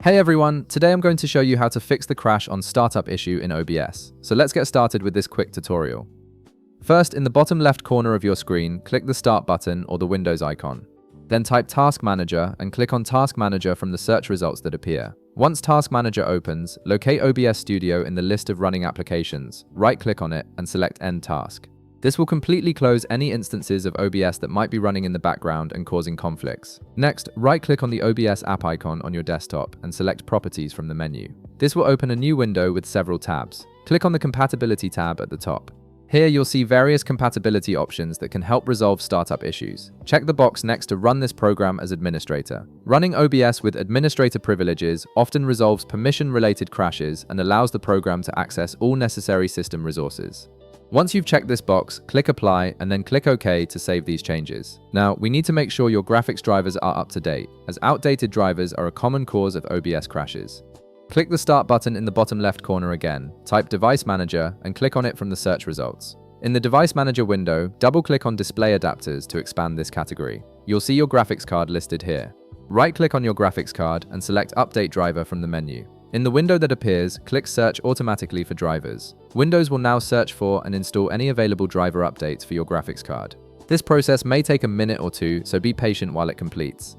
Hey everyone, today I'm going to show you how to fix the crash on startup issue in OBS. So let's get started with this quick tutorial. First, in the bottom left corner of your screen, click the Start button or the Windows icon. Then type Task Manager and click on Task Manager from the search results that appear. Once Task Manager opens, locate OBS Studio in the list of running applications, right-click on it and select End Task. This will completely close any instances of OBS that might be running in the background and causing conflicts. Next, right-click on the OBS app icon on your desktop and select Properties from the menu. This will open a new window with several tabs. Click on the Compatibility tab at the top. Here you'll see various compatibility options that can help resolve startup issues. Check the box next to Run this program as administrator. Running OBS with administrator privileges often resolves permission-related crashes and allows the program to access all necessary system resources. Once you've checked this box, click Apply and then click OK to save these changes. Now, we need to make sure your graphics drivers are up to date, as outdated drivers are a common cause of OBS crashes. Click the Start button in the bottom left corner again, type Device Manager and click on it from the search results. In the Device Manager window, double-click on Display Adapters to expand this category. You'll see your graphics card listed here. Right-click on your graphics card and select Update Driver from the menu. In the window that appears, click Search automatically for drivers. Windows will now search for and install any available driver updates for your graphics card. This process may take a minute or two, so be patient while it completes.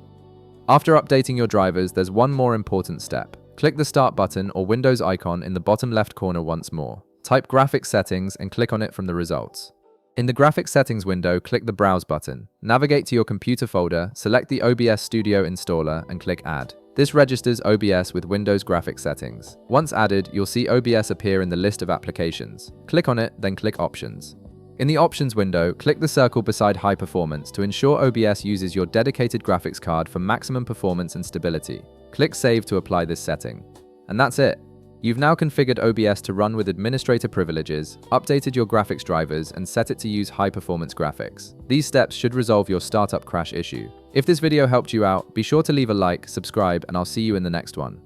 After updating your drivers, there's one more important step. Click the Start button or Windows icon in the bottom left corner once more. Type Graphics Settings and click on it from the results. In the Graphics Settings window, click the Browse button. Navigate to your computer folder, select the OBS Studio installer and click Add. This registers OBS with Windows graphics settings. Once added, you'll see OBS appear in the list of applications. Click on it, then click Options. In the Options window, click the circle beside High Performance to ensure OBS uses your dedicated graphics card for maximum performance and stability. Click Save to apply this setting. And that's it. You've now configured OBS to run with administrator privileges, updated your graphics drivers, and set it to use high-performance graphics. These steps should resolve your startup crash issue. If this video helped you out, be sure to leave a like, subscribe, and I'll see you in the next one.